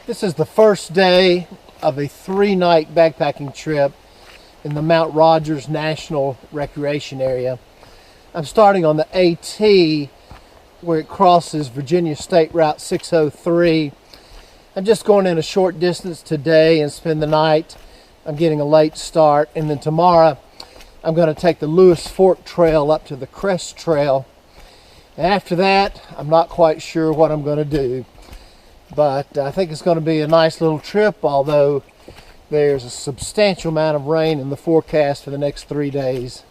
This is the first day of a 3-night backpacking trip in the Mount Rogers National Recreation Area. I'm starting on the AT where it crosses Virginia State Route 603. I'm just going in a short distance today and spend the night. I'm getting a late start, and then tomorrow I'm going to take the Lewis Fork Trail up to the Crest Trail. And after that, I'm not quite sure what I'm going to do. But I think it's going to be a nice little trip, although there's a substantial amount of rain in the forecast for the next 3 days.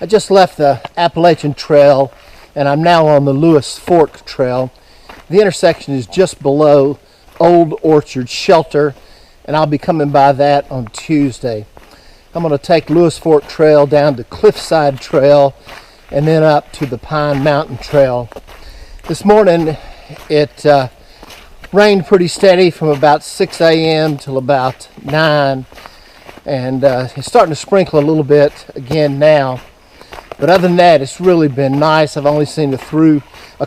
I just left the Appalachian Trail and I'm now on the Lewis Fork Trail. The intersection is just below Old Orchard Shelter, and I'll be coming by that on Tuesday. I'm going to take Lewis Fork Trail down to Cliffside Trail and then up to the Pine Mountain Trail. This morning it rained pretty steady from about 6 a.m. till about 9, and it's starting to sprinkle a little bit again now. But other than that, it's really been nice. I've only seen a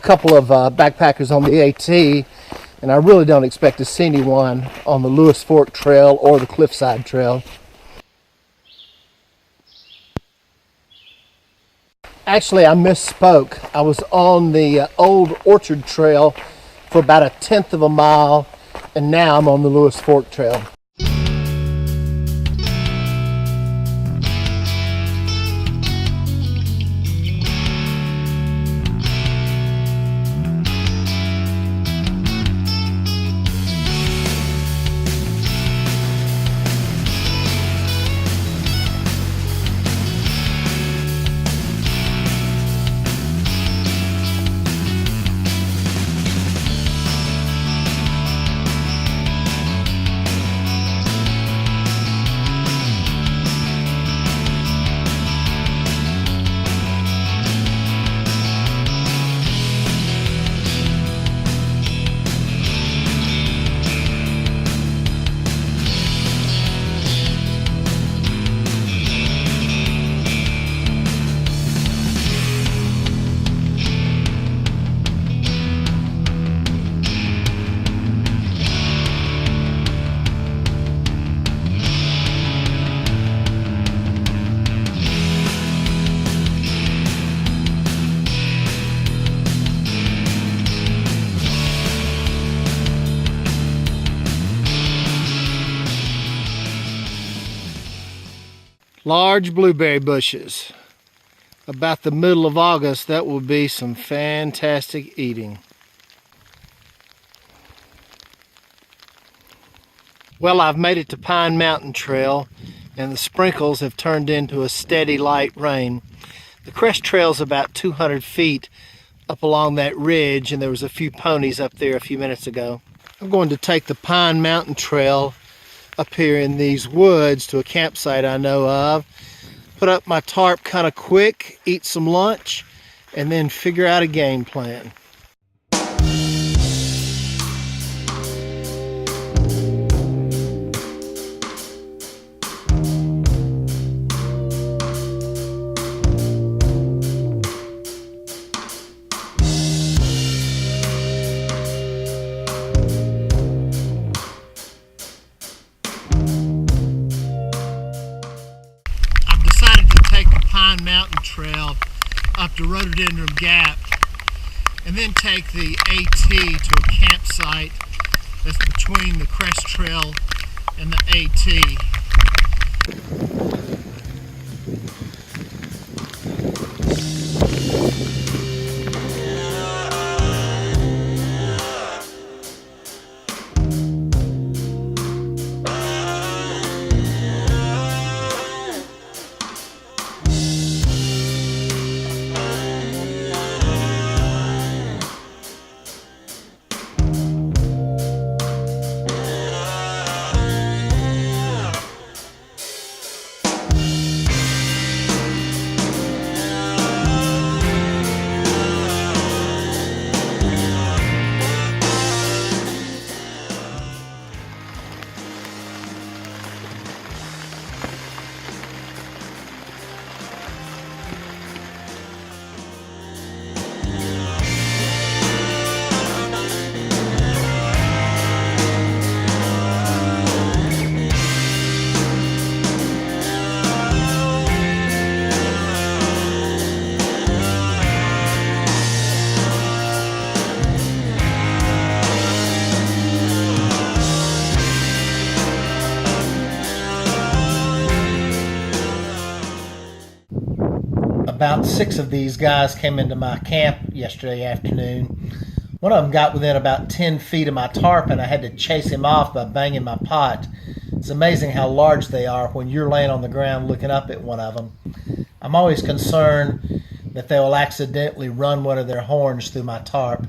couple of backpackers on the AT, and I really don't expect to see anyone on the Lewis Fork Trail or the Cliffside Trail. Actually, I misspoke. I was on the Old Orchard Trail for about 1/10 of a mile, and now I'm on the Lewis Fork Trail. Large blueberry bushes. About the middle of August, that will be some fantastic eating. Well, I've made it to Pine Mountain Trail, and the sprinkles have turned into a steady light rain. The Crest Trail is about 200 feet up along that ridge, and there was a few ponies up there a few minutes ago. I'm going to take the Pine Mountain Trail up here in these woods to a campsite I know of, put up my tarp kind of quick, eat some lunch, and then figure out a game plan. Bryan Mountain Trail up to Rhododendron Gap, and then take the AT to a campsite that's between the Crest Trail and the AT. About 6 of these guys came into my camp yesterday afternoon. One of them got within about 10 feet of my tarp, and I had to chase him off by banging my pot. It's amazing how large they are when you're laying on the ground looking up at one of them. I'm always concerned that they will accidentally run one of their horns through my tarp.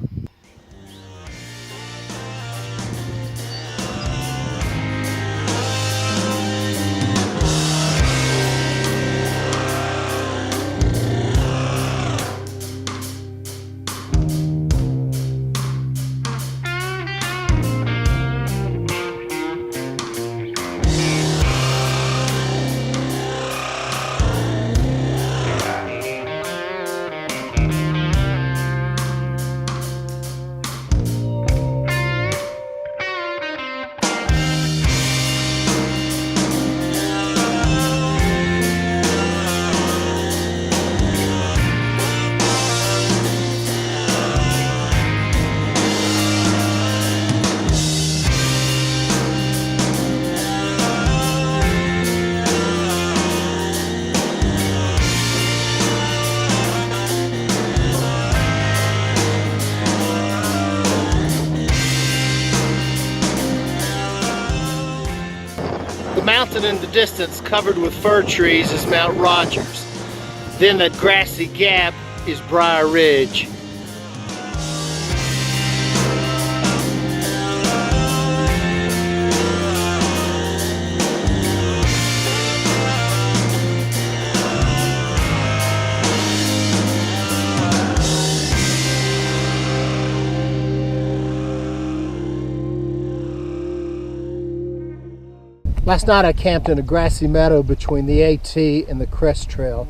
The mountain in the distance covered with fir trees is Mount Rogers. Then that grassy gap is Briar Ridge. Last night I camped in a grassy meadow between the AT and the Crest Trail.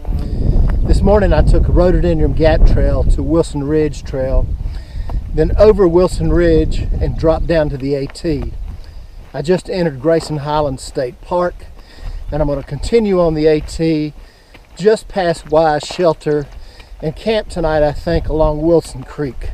This morning I took a Rhododendron Gap Trail to Wilson Ridge Trail, then over Wilson Ridge and dropped down to the AT. I just entered Grayson Highlands State Park, and I'm going to continue on the AT just past Wise Shelter and camp tonight, I think, along Wilson Creek.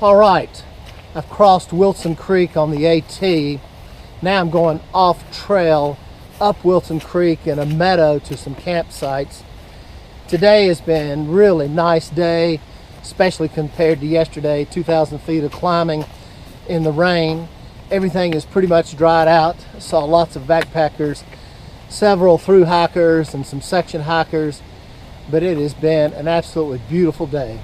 All right, I've crossed Wilson Creek on the AT. Now I'm going off trail up Wilson Creek in a meadow to some campsites. Today has been really nice day, especially compared to yesterday. 2,000 feet of climbing in the rain. Everything is pretty much dried out. I saw lots of backpackers, several through hikers and some section hikers, but it has been an absolutely beautiful day.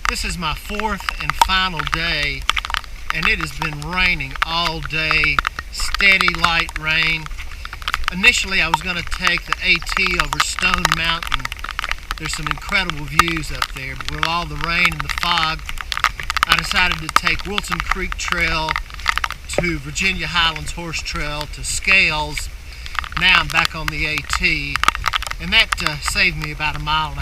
This is my fourth and final day, and it has been raining all day, steady light rain. Initially I was going to take the AT over Stone Mountain. There's some incredible views up there, but with all the rain and the fog, I decided to take Wilson Creek Trail to Virginia Highlands Horse Trail to Scales. Now I'm back on the AT, and that saved me about 1.5 miles.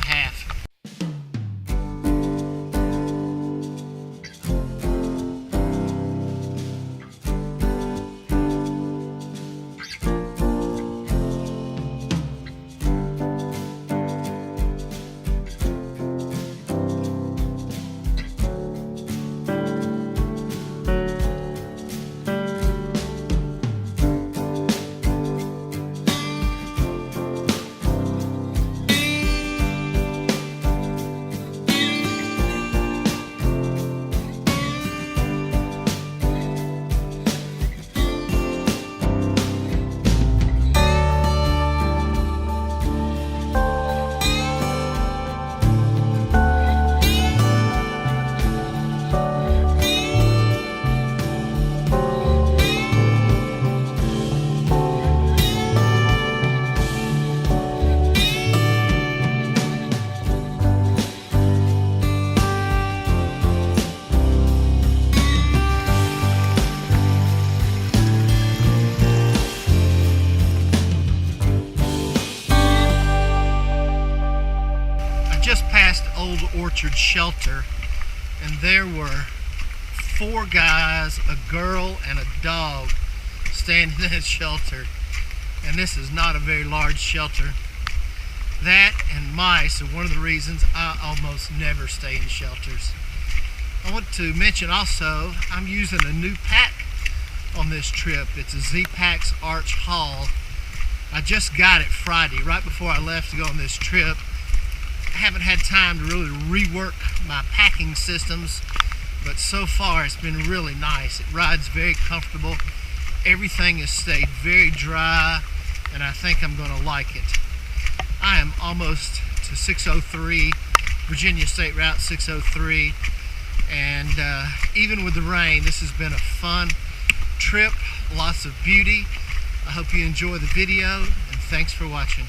Just past Old Orchard Shelter, and there were 4 guys, a girl, and a dog standing in that shelter. And this is not a very large shelter. That and mice are one of the reasons I almost never stay in shelters. I want to mention also, I'm using a new pack on this trip. It's a Z-Packs Arch Haul. I just got it Friday, right before I left to go on this trip. I haven't had time to really rework my packing systems, but so far it's been really nice. It rides very comfortable. Everything has stayed very dry, and I think I'm going to like it. I am almost to 603, Virginia State Route 603, and even with the rain, this has been a fun trip, lots of beauty. I hope you enjoy the video, and thanks for watching.